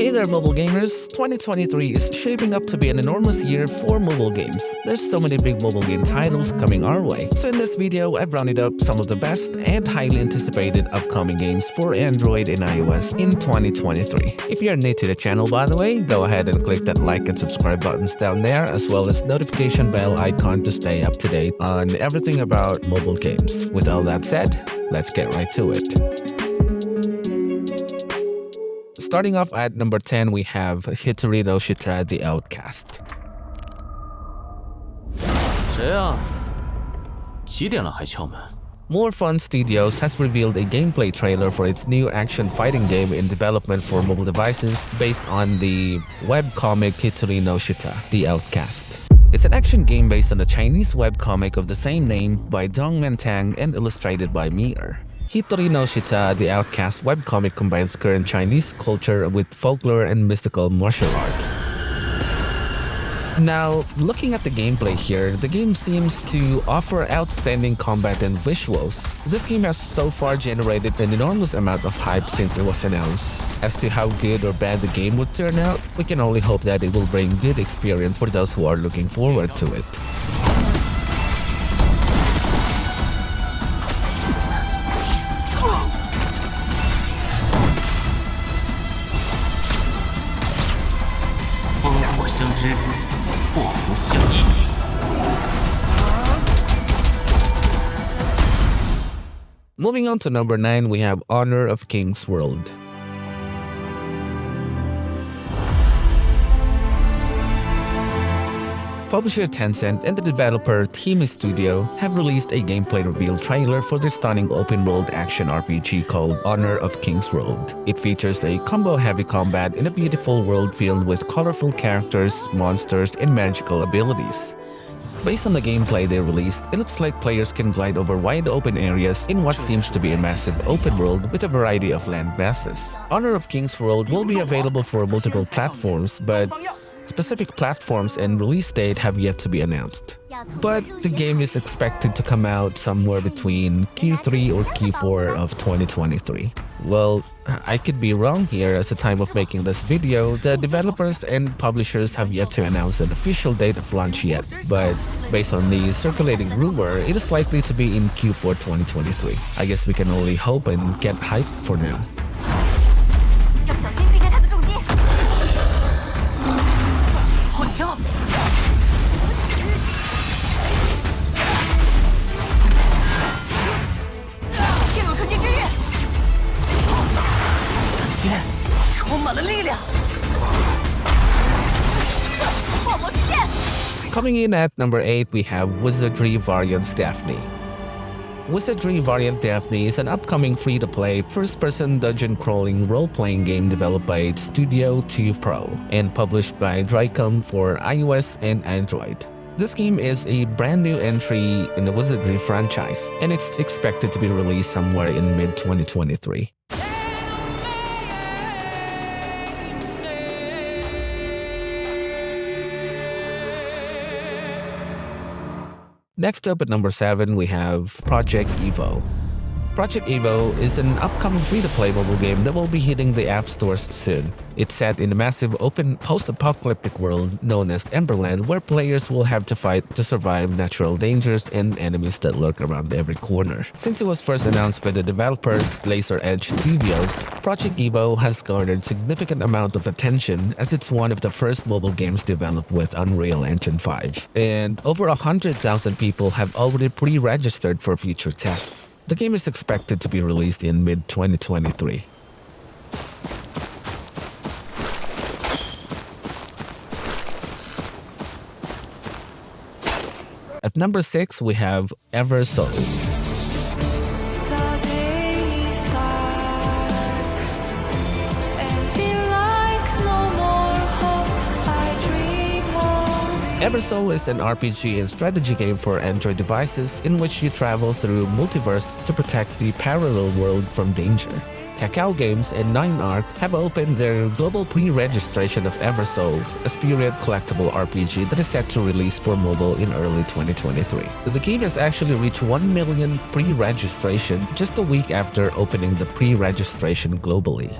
Hey there mobile gamers, 2023 is shaping up to be an enormous year for mobile games. There's so many big mobile game titles coming our way. So in this video, I've rounded up some of the best and highly anticipated upcoming games for Android and iOS in 2023. If you're new to the channel by the way, go ahead and click that like and subscribe buttons down there as well as notification bell icon to stay up to date on everything about mobile games. With all that said, let's get right to it. Starting off at number 10, we have Hitori no Shita, the Outcast. 谁啊？几点了还敲门？ More Fun Studios has revealed a gameplay trailer for its new action fighting game in development for mobile devices based on the webcomic Hitori no Shita, the Outcast. It's an action game based on a Chinese webcomic of the same name by Dong Mentang and illustrated by Mir. Hitori no Shita, the Outcast webcomic combines current Chinese culture with folklore and mystical martial arts. Now, looking at the gameplay here, the game seems to offer outstanding combat and visuals. This game has so far generated an enormous amount of hype since it was announced. As to how good or bad the game would turn out, we can only hope that it will bring good experience for those who are looking forward to it. Moving on to number 9, we have Honor of Kings World. Publisher Tencent and the developer Team Studio have released a gameplay reveal trailer for their stunning open-world action RPG called Honor of Kings World. It features a combo-heavy combat in a beautiful world filled with colorful characters, monsters, and magical abilities. Based on the gameplay they released, it looks like players can glide over wide open areas in what seems to be a massive open world with a variety of land masses. Honor of Kings World will be available for multiple platforms, but specific platforms and release date have yet to be announced. But the game is expected to come out somewhere between Q3 or Q4 of 2023. Well, I could be wrong here as the time of making this video. The developers and publishers have yet to announce an official date of launch yet, but based on the circulating rumor, it is likely to be in Q4 2023. I guess we can only hope and get hype for now. Coming in at number 8, we have Wizardry variant Daphne. Wizardry variant Daphne is an upcoming free-to-play, first-person dungeon-crawling role-playing game developed by Studio 2 Pro and published by Drycom for iOS and Android. This game is a brand new entry in the Wizardry franchise, and it's expected to be released somewhere in mid-2023. Next up at number 7, we have Project Evo. Project Evo is an upcoming free-to-play mobile game that will be hitting the app stores soon. It's set in a massive open post-apocalyptic world known as Emberland, where players will have to fight to survive natural dangers and enemies that lurk around every corner. Since it was first announced by the developers Laser Edge Studios, Project Evo has garnered significant amount of attention as it's one of the first mobile games developed with Unreal Engine 5. And over 100,000 people have already pre-registered for future tests. The game is expected to be released in mid-2023. At number 6, we have Eversoul. Eversoul is an RPG and strategy game for Android devices in which you travel through multiverse to protect the parallel world from danger. Kakao Games and 9arc have opened their global pre-registration of Eversoul, a period collectible RPG that is set to release for mobile in early 2023. The game has actually reached 1 million pre-registration just a week after opening the pre-registration globally.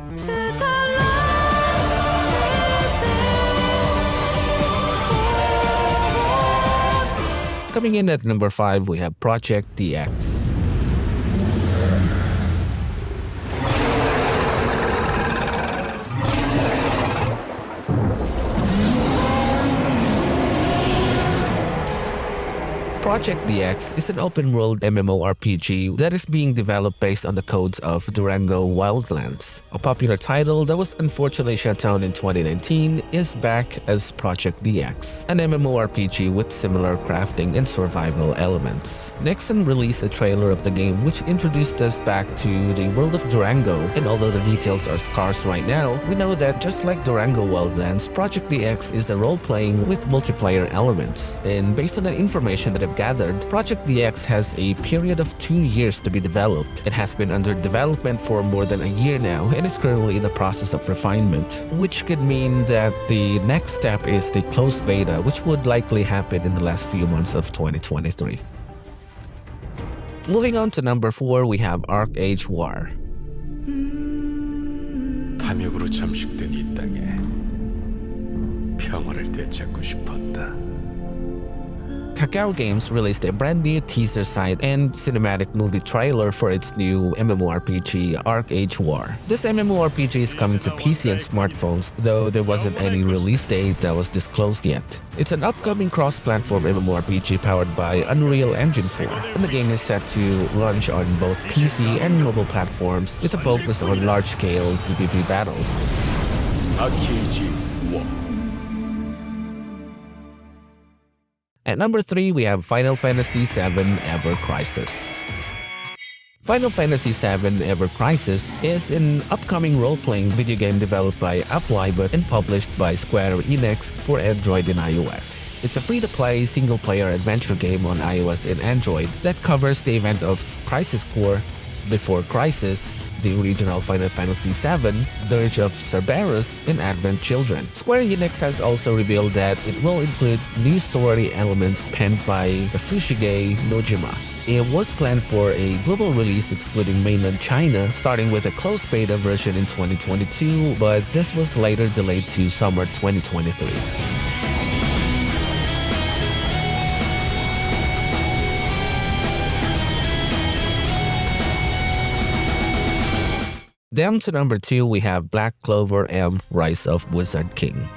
Coming in at number 5, we have Project DX. Project DX is an open-world MMORPG that is being developed based on the codes of Durango Wildlands. A popular title that was unfortunately shut down in 2019 is back as Project DX, an MMORPG with similar crafting and survival elements. Nexon released a trailer of the game which introduced us back to the world of Durango, and although the details are scarce right now, we know that just like Durango Wildlands, Project DX is a role-playing with multiplayer elements. And based on the information that I've gathered, Project DX has a period of 2 years to be developed. It has been under development for more than a year now and is currently in the process of refinement, which could mean that the next step is the closed beta, which would likely happen in the last few months of 2023. Moving on to number 4, we have ArcheAge War. 탐욕으로 잠식된 이 땅에 평화를 되찾고 싶었다. Kakao Games released a brand new teaser site and cinematic movie trailer for its new MMORPG, ArcheAge War. This MMORPG is coming to PC and smartphones, though there wasn't any release date that was disclosed yet. It's an upcoming cross-platform MMORPG powered by Unreal Engine 4, and the game is set to launch on both PC and mobile platforms with a focus on large-scale PvP battles. ArcheAge War. At number 3, we have Final Fantasy VII Ever Crisis. Final Fantasy VII Ever Crisis is an upcoming role-playing video game developed by Upwybot and published by Square Enix for Android and iOS. It's a free-to-play single-player adventure game on iOS and Android that covers the event of Crisis Core, Before Crisis, the original Final Fantasy VII, Dirge of Cerberus, and Advent Children. Square Enix has also revealed that it will include new story elements penned by Kazushige Nojima. It was planned for a global release excluding mainland China, starting with a closed beta version in 2022, but this was later delayed to summer 2023. Down to number 2, we have Black Clover M Rise of Wizard King.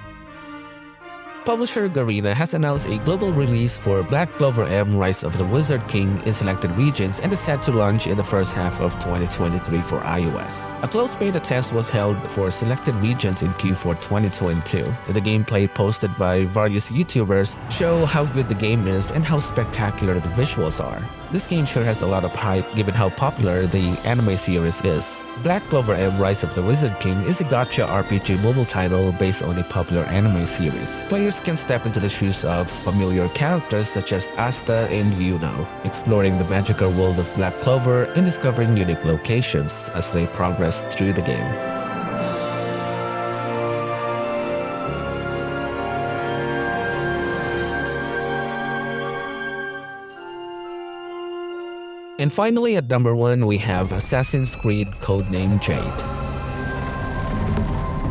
Publisher Garena has announced a global release for Black Clover M Rise of the Wizard King in selected regions and is set to launch in the first half of 2023 for iOS. A closed beta test was held for selected regions in Q4 2022. The gameplay posted by various YouTubers show how good the game is and how spectacular the visuals are. This game sure has a lot of hype given how popular the anime series is. Black Clover M Rise of the Wizard King is a gacha RPG mobile title based on a popular anime series. Players can step into the shoes of familiar characters such as Asta and Yuno, exploring the magical world of Black Clover and discovering unique locations as they progress through the game. And finally, at number 1, we have Assassin's Creed Codename Jade.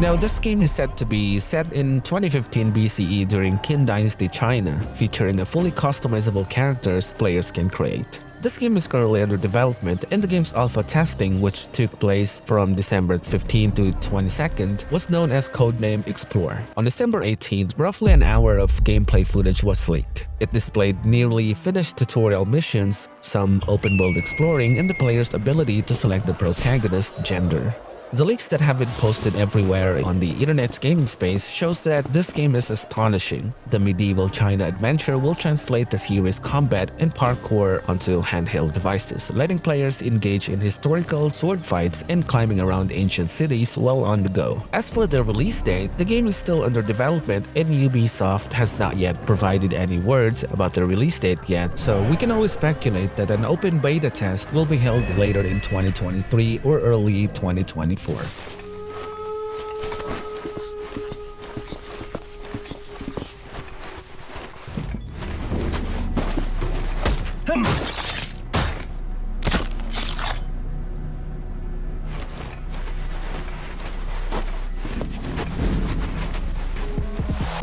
Now, this game is said to be set in 2015 BCE during Qin Dynasty China, featuring a fully customizable characters players can create. This game is currently under development, and the game's alpha testing, which took place from December 15 to 22nd, was known as Codename Explore. On December 18th, roughly an hour of gameplay footage was leaked. It displayed nearly finished tutorial missions, some open-world exploring, and the player's ability to select the protagonist's gender. The leaks that have been posted everywhere on the internet's gaming space shows that this game is astonishing. The medieval China adventure will translate the series' combat and parkour onto handheld devices, letting players engage in historical sword fights and climbing around ancient cities while on the go. As for the release date, the game is still under development and Ubisoft has not yet provided any words about the release date yet, so we can always speculate that an open beta test will be held later in 2023 or early 2024.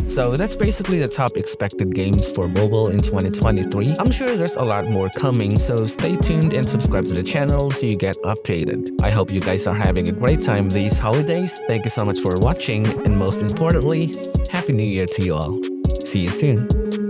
So that's basically the top expected games for mobile in 2023. I'm sure there's a lot more coming, so stay tuned and subscribe to the channel so you get updated. I hope you guys are having a great time these holidays. Thank you so much for watching, and most importantly, Happy New Year to you all. See you soon.